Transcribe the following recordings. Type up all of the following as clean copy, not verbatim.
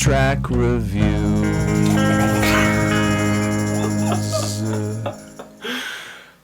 track reviews.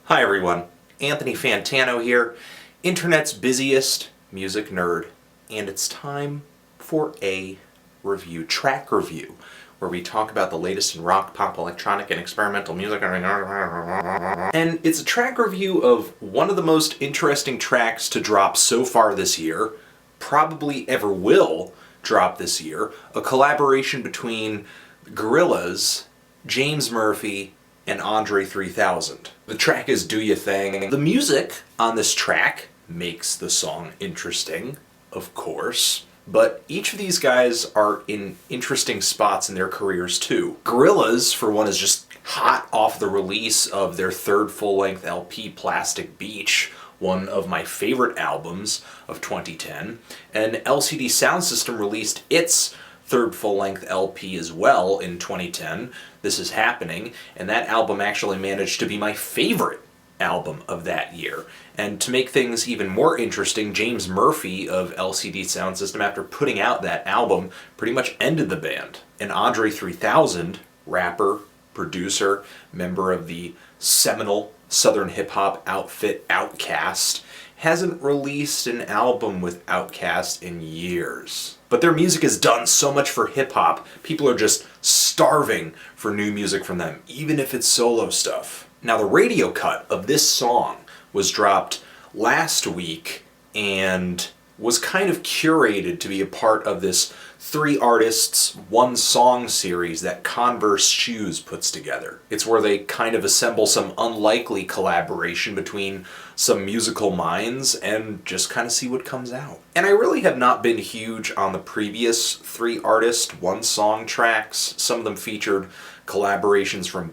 Hi everyone, Anthony Fantano here, internet's busiest music nerd, and it's time for a review, track review, where we talk about the latest in rock, pop, electronic, and experimental music. And it's a track review of one of the most interesting tracks to drop so far this year, probably ever will drop this year, a collaboration between Gorillaz, James Murphy, and Andre 3000. The track is DoYaThing. The music on this track makes the song interesting, of course, but each of these guys are in interesting spots in their careers too. Gorillaz, for one, is just hot off the release of their third full-length LP, Plastic Beach, one of my favorite albums of 2010, and LCD Sound System released its third full-length LP as well in 2010. This Is Happening, and that album actually managed to be my favorite album of that year. And to make things even more interesting, James Murphy of LCD Sound System, after putting out that album, pretty much ended the band. And Andre 3000, rapper, producer, member of the seminal Southern hip-hop outfit Outkast, hasn't released an album with Outkast in years. But their music has done so much for hip-hop, people are just starving for new music from them, even if it's solo stuff. Now, the radio cut of this song was dropped last week and was kind of curated to be a part of this 3 artists, 1 song series that Converse Shoes puts together. It's where they kind of assemble some unlikely collaboration between some musical minds and just kind of see what comes out. And I really have not been huge on the previous 3 artist, 1 song tracks. Some of them featured collaborations from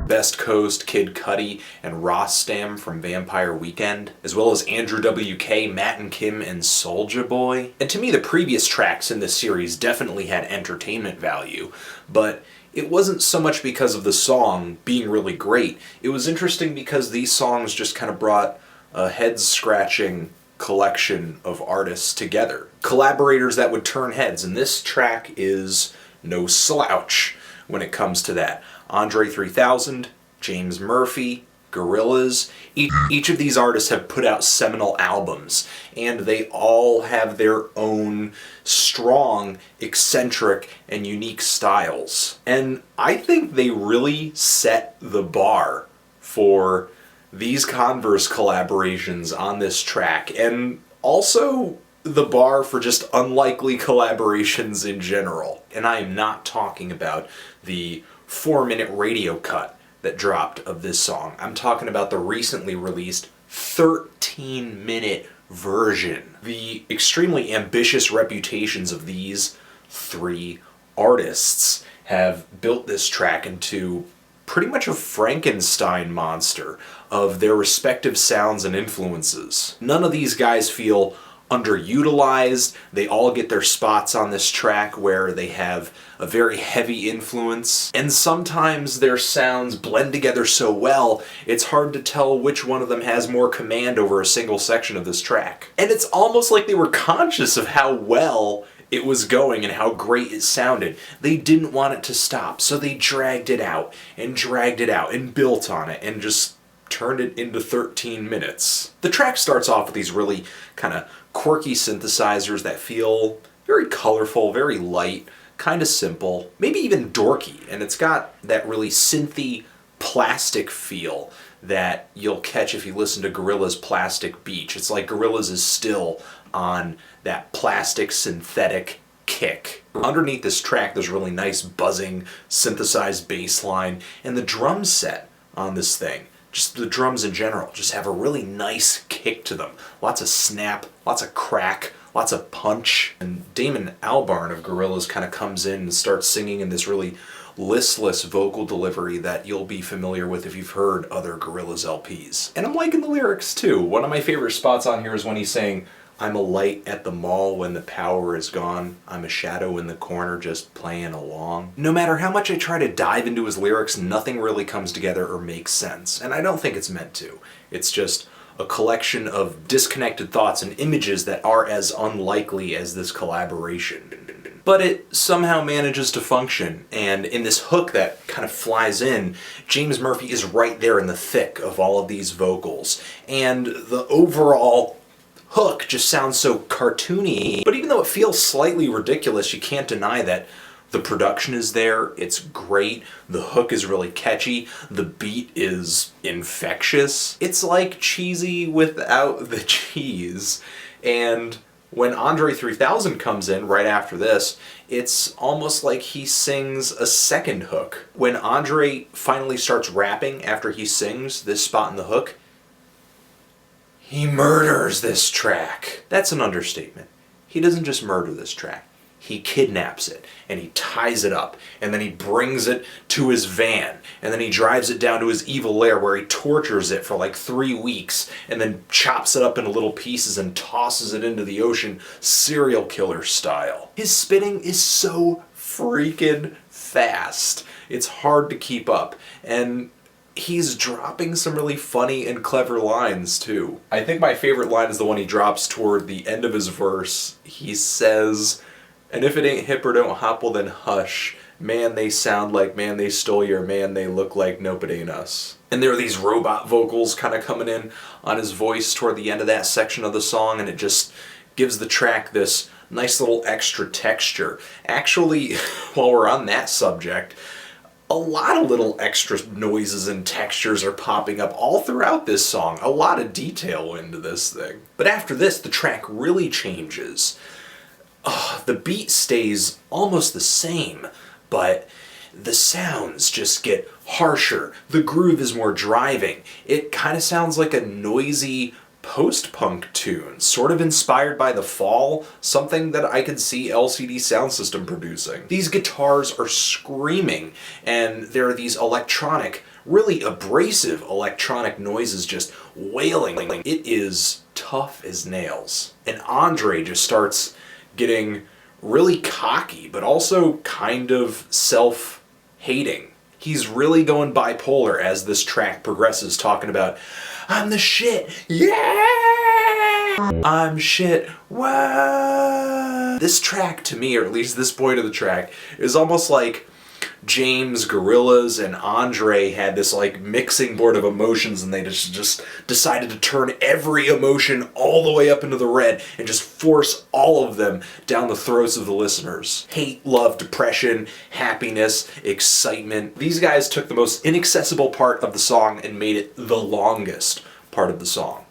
Best Coast, Kid Cudi, and Rostam from Vampire Weekend, as well as Andrew WK, Matt and Kim, and Soulja Boy. And to me, the previous tracks in this series definitely had entertainment value, but it wasn't so much because of the song being really great. It was interesting because these songs just kind of brought a head-scratching collection of artists together. Collaborators that would turn heads, and this track is no slouch when it comes to that. Andre 3000, James Murphy, Gorillaz, each of these artists have put out seminal albums, and they all have their own strong, eccentric, and unique styles. And I think they really set the bar for these Converse collaborations on this track, and also the bar for just unlikely collaborations in general. And I am not talking about the 4-minute radio cut that dropped of this song. I'm talking about the recently released 13-minute version. The extremely ambitious reputations of these 3 artists have built this track into pretty much a Frankenstein monster of their respective sounds and influences. None of these guys feel underutilized. They all get their spots on this track where they have a very heavy influence, and sometimes their sounds blend together so well it's hard to tell which one of them has more command over a single section of this track. And it's almost like they were conscious of how well it was going and how great it sounded. They didn't want it to stop, so they dragged it out and built on it and just turned it into 13 minutes. The track starts off with these really kind of quirky synthesizers that feel very colorful, very light, kind of simple, maybe even dorky, and it's got that really synthy plastic feel that you'll catch if you listen to Gorillaz' Plastic Beach. It's like Gorillaz is still on that plastic synthetic kick. Underneath this track there's really nice buzzing synthesized bass line, and the drum set on this thing, just the drums in general, just have a really nice kick to them. Lots of snap, lots of crack, lots of punch. And Damon Albarn of Gorillaz kind of comes in and starts singing in this really listless vocal delivery that you'll be familiar with if you've heard other Gorillaz LPs. And I'm liking the lyrics too. One of my favorite spots on here is when he's saying, "I'm a light at the mall when the power is gone. I'm a shadow in the corner just playing along." No matter how much I try to dive into his lyrics, nothing really comes together or makes sense. And I don't think it's meant to. It's just a collection of disconnected thoughts and images that are as unlikely as this collaboration. but it somehow manages to function. And in this hook that kind of flies in, James Murphy is right there in the thick of all of these vocals. And the overall hook just sounds so cartoony. But even though it feels slightly ridiculous, you can't deny that the production is there, it's great, the hook is really catchy, the beat is infectious. It's like cheesy without the cheese. And when Andre 3000 comes in right after this, it's almost like he sings a second hook. When Andre finally starts rapping after he sings this spot in the hook, he murders this track. That's an understatement. He doesn't just murder this track. He kidnaps it, and he ties it up, and then he brings it to his van, and then he drives it down to his evil lair where he tortures it for like 3 weeks, and then chops it up into little pieces and tosses it into the ocean, serial killer style. His spitting is so freaking fast. It's hard to keep up, and he's dropping some really funny and clever lines too. I think my favorite line is the one he drops toward the end of his verse. He says, "And if it ain't hip or don't hop, well then hush. Man, they sound like, man, they stole your man, they look like, nope, it ain't us." And there are these robot vocals kind of coming in on his voice toward the end of that section of the song, and it just gives the track this nice little extra texture. Actually, while we're on that subject, a lot of little extra noises and textures are popping up all throughout this song. A lot of detail went into this thing. But after this, the track really changes. The beat stays almost the same, but the sounds just get harsher. The groove is more driving. It kind of sounds like a noisy post-punk tune, sort of inspired by The Fall, something that I could see LCD Sound System producing. These guitars are screaming, and there are these electronic, really abrasive electronic noises just wailing. It is tough as nails. And Andre just starts getting really cocky, but also kind of self-hating. He's really going bipolar as this track progresses, talking about, "I'm the shit, yeah! I'm shit, what?" This track, to me, or at least this point of the track, is almost like James, Gorillaz, and Andre had this like mixing board of emotions, and they just decided to turn every emotion all the way up into the red and just force all of them down the throats of the listeners. Hate, love, depression, happiness, excitement. These guys took the most inaccessible part of the song and made it the longest part of the song.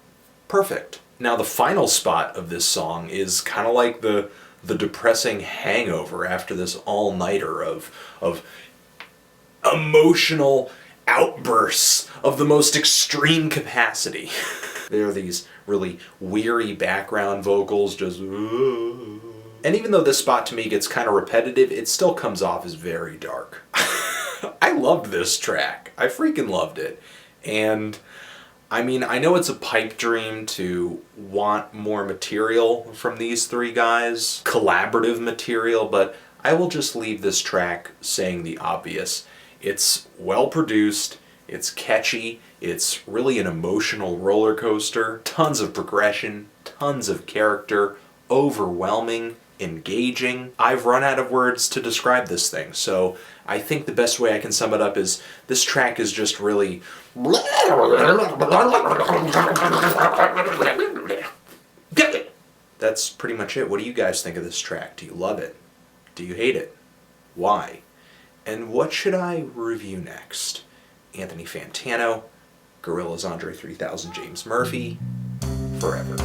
Perfect. Now the final spot of this song is kind of like the depressing hangover after this all-nighter of emotional outbursts of the most extreme capacity. There are these really weary background vocals just... And even though this spot to me gets kind of repetitive, it still comes off as very dark. I loved this track. I freaking loved it. And I mean, I know it's a pipe dream to want more material from these three guys, collaborative material, but I will just leave this track saying the obvious. It's well produced, it's catchy, it's really an emotional roller coaster, tons of progression, tons of character, overwhelming, engaging. I've run out of words to describe this thing, so I think the best way I can sum it up is this track is just really... That's pretty much it. What do you guys think of this track? Do you love it? Do you hate it? Why? And what should I review next? Anthony Fantano, Gorillaz, Andre 3000, James Murphy, forever.